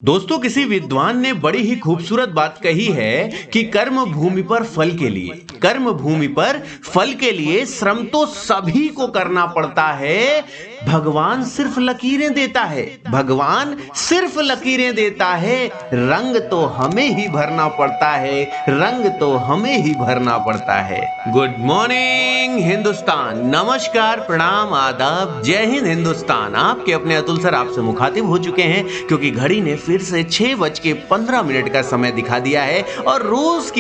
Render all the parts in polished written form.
दोस्तों, किसी विद्वान ने बड़ी ही खूबसूरत बात कही है कि कर्म भूमि पर फल के लिए श्रम तो सभी को करना पड़ता है। भगवान सिर्फ लकीरें देता है। रंग तो हमें ही भरना पड़ता है। गुड मॉर्निंग हिंदुस्तान, नमस्कार, प्रणाम, आदाब, जय हिंद हिंदुस्तान। आपके अपने अतुल सर आपसे मुखातिब हो चुके हैं क्योंकि घड़ी ने फिर से 6:15 का समय दिखा दिया है और हर रोज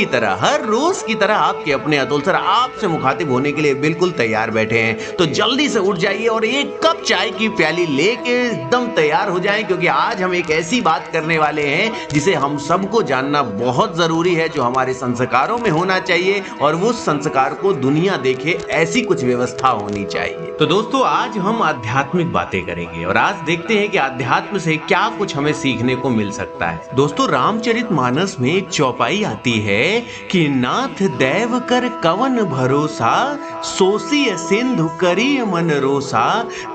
की तरह आपके अपने अतुल सर आपसे मुखातिब होने के लिए बिल्कुल तैयार बैठे हैं। तो जल्दी से उठ जाइए और एक कप चाय की प्याली लेके एकदम तैयार हो जाएं, क्योंकि आज हम एक ऐसी बात करने वाले हैं जिसे हम सबको जानना बहुत जरूरी है, जो हमारे संस्कारों में होना चाहिए और वो संस्कार को दुनिया देखे ऐसी कुछ व्यवस्था होनी चाहिए। तो दोस्तों, आज हम आध्यात्मिक बातें करेंगे और आज देखते हैं कि आध्यात्म से क्या कुछ हमें सीखने को मिल सकता है। दोस्तों, रामचरितमानस में एक चौपाई आती है कि नाथ दैव कर कवन भरोसा, सोसिय सिंधु करिय मन रोसा,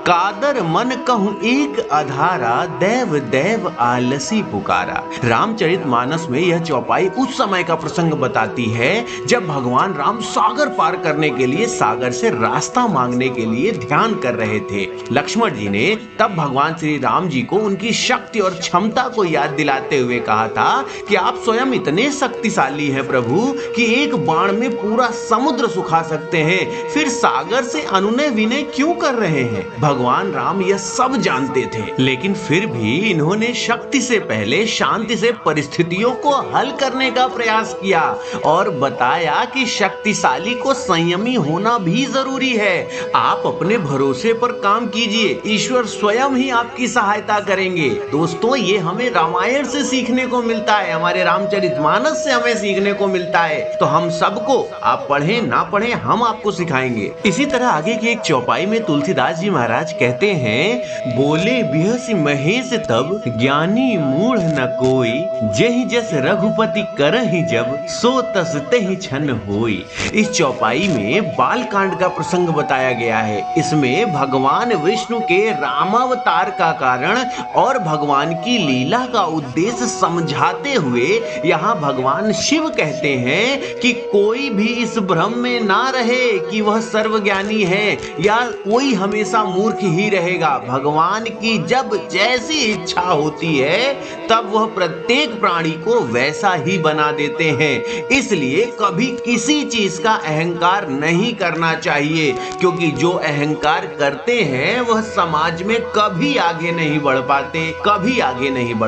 कादर मन कहूं एक अधारा, देव देव आलसी पुकारा। रामचरितमानस में यह चौपाई उस समय का प्रसंग बताती है जब भगवान राम सागर पार करने के लिए सागर से रास्ता मांगने के लिए ध्यान कर रहे थे। लक्ष्मण जी ने तब भगवान श्री राम जी को उनकी शक्ति और क्षमता को याद दिलाते हुए कहा था कि आप स्वयं इतने शक्तिशाली हैं प्रभु कि एक बाण में पूरा समुद्र सुखा सकते हैं, फिर सागर से अनुनय विनय क्यों कर रहे हैं। भगवान राम यह सब जानते थे, लेकिन फिर भी इन्होंने शक्ति से पहले शांति से परिस्थितियों को हल करने का प्रयास किया और बताया कि शक्तिशाली को संयमी होना भी जरूरी है। आप अपने भरोसे पर काम कीजिए, ईश्वर स्वयं ही आपकी सहायता करेंगे। दोस्तों, ये हमें रामायण से सीखने को मिलता है, हमारे रामचरितमानस से हमें सीखने को मिलता है। तो हम सबको, आप पढ़े ना पढ़े, हम आपको सिखाएंगे। इसी तरह आगे की एक चौपाई में तुलसीदास जी महाराज कहते हैं, बोले बिहसि महेश तब, ज्ञानी मूढ़ न कोई, जेहि जस रघुपति करहि जब, सो तस तेहि छन होई। इस चौपाई में बाल कांड का प्रसंग बताया गया है। इसमें भगवान विष्णु के रामावतार का कारण और भगवान की लीला का उद्देश्य समझाते हुए यहाँ भगवान शिव कहते हैं कि कोई भी इस भ्रम में ना रहे कि वह सर्वज्ञानी है या कोई हमेशा मूर्ख ही रहेगा। भगवान की जब जैसी इच्छा होती है तब वह प्रत्येक प्राणी को वैसा ही बना देते हैं। इसलिए कभी किसी चीज का अहंकार नहीं करना चाहिए, क्योंकि जो अहंकार करते हैं वह समाज में कभी आगे नहीं बढ़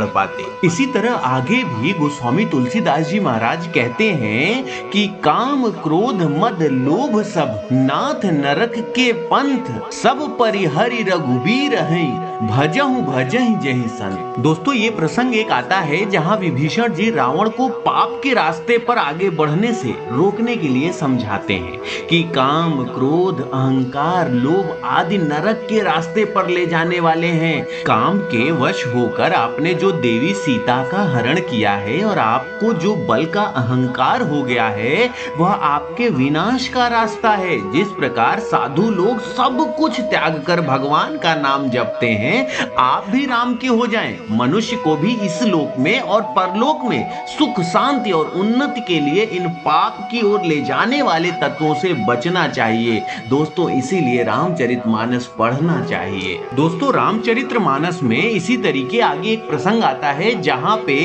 पाते। इसी तरह आगे भी गोस्वामी तुलसीदास जी महाराज कहते हैं कि काम क्रोध मद लोभ सब, नाथ नरक के पंथ, सब परिहरि रघुबीर हैं, भजहु जहि संत। दोस्तों, ये प्रसंग एक आता है जहाँ विभीषण जी रावण को पाप के रास्ते पर आगे बढ़ने से रोकने के लिए समझाते हैं कि काम क्रोध अहंकार लोभ आदि नरक के रास्ते पर ले जाने वाले हैं। काम के वश होकर आपने जो देवी सीता का हरण किया है और आपको जो बल का अहंकार हो गया है वह आपके विनाश का रास्ता है। जिस प्रकार साधु लोग सब कुछ त्याग कर भगवान का नाम जपते हैं, आप भी राम के हो जाएं। मनुष्य को भी इस लोक में और परलोक में सुख शांति और उन्नति के लिए इन पाप की ओर ले जाने वाले तत्वों से बचना चाहिए। दोस्तों, इसीलिए रामचरितमानस पढ़ना चाहिए। दोस्तों, रामचरितमानस में इसी तरीके आगे एक प्रसंग आता है जहाँ पे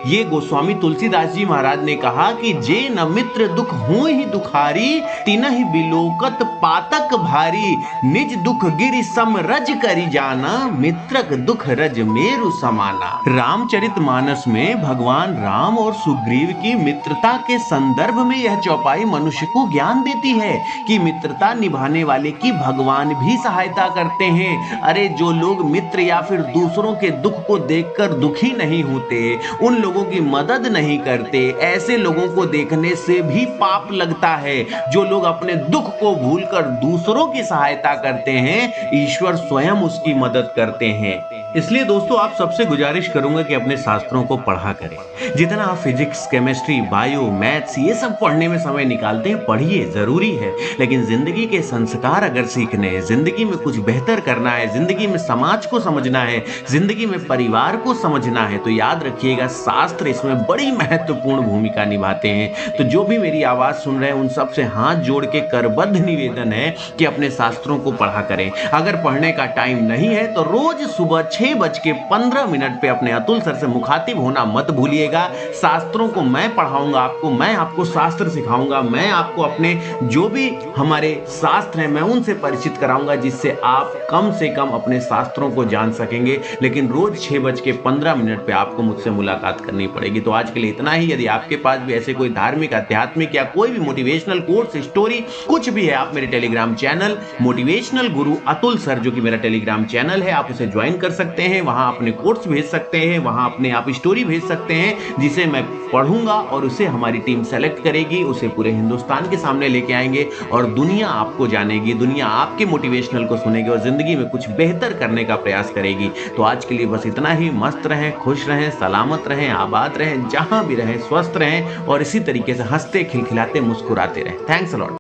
ये गोस्वामी तुलसीदास जी महाराज ने कहा कि जे न मित्र दुख हो ही दुखारी, तिनहि बिलोकत पातक भारी, निज दुख गिरि सम रज करी जाना, मित्रक दुख रज मेरु समाना। रामचरितमानस में भगवान राम और सुग्रीव की मित्रता के संदर्भ में यह चौपाई मनुष्य को ज्ञान देती है कि मित्रता निभाने वाले की भगवान भी सहायता करते हैं। अरे, जो लोग मित्र या फिर दूसरों के दुख को देखकर दुखी नहीं होते, उन लोगों की मदद नहीं करते, ऐसे लोगों को देखने से भी पाप लगता है। जो लोग अपने दुख को भूलकर दूसरों की सहायता करते हैं, ईश्वर स्वयं उसकी मदद करते हैं। इसलिए दोस्तों आप सबसे गुजारिश करूंगा कि अपने शास्त्रों को पढ़ा करें। जितना आप फिजिक्स, केमिस्ट्री, बायो, मैथ्स ये सब पढ़ने में समय निकालते हैं, पढ़िए, जरूरी है। लेकिन जिंदगी के संस्कार अगर सीखने हैं, जिंदगी में कुछ बेहतर करना है, जिंदगी में समाज को समझना है, जिंदगी में परिवार को समझना है, तो याद रखिएगा शास्त्र इसमें बड़ी महत्वपूर्ण भूमिका निभाते हैं। तो जो भी मेरी आवाज सुन रहे हैं उन सबसे हाथ जोड़ के करबद्ध निवेदन है कि अपने शास्त्रों को पढ़ा करें। अगर पढ़ने का टाइम नहीं है तो रोज सुबह 6:15 पे अपने अतुल सर से मुखातिब होना मत भूलिएगा। शास्त्रों को मैं पढ़ाऊंगा आपको, मैं आपको शास्त्र सिखाऊंगा, मैं आपको अपने जो भी हमारे शास्त्र हैं मैं उनसे परिचित कराऊंगा, जिससे आप कम से कम अपने शास्त्रों को जान सकेंगे। लेकिन रोज 6:15 पे आपको मुझसे मुलाकात करनी पड़ेगी। तो आज के लिए इतना ही। यदि आपके पास भी ऐसे कोई धार्मिक, आध्यात्मिक या कोई भी मोटिवेशनल कोर्स, स्टोरी कुछ भी है, आप मेरे टेलीग्राम चैनल मोटिवेशनल गुरु अतुल सर, जो कि मेरा टेलीग्राम चैनल है, आप उसे ज्वाइन कर सकते हैं। वहां अपने कोर्स भेज सकते हैं, वहां अपने आप स्टोरी भेज सकते हैं, जिसे मैं पढ़ूंगा और उसे हमारी टीम सेलेक्ट करेगी, उसे पूरे हिंदुस्तान के सामने लेके आएंगे और दुनिया आपको जानेगी, दुनिया आपके मोटिवेशनल को सुनेगी और जिंदगी में कुछ बेहतर करने का प्रयास करेगी। तो आज के लिए बस इतना ही। मस्त रहें, खुश रहें, सलामत रहें, आबाद रहें, जहां भी रहें स्वस्थ रहें और इसी तरीके से हंसते, खिलखिलाते, मुस्कुराते रहें। Thanks a lot.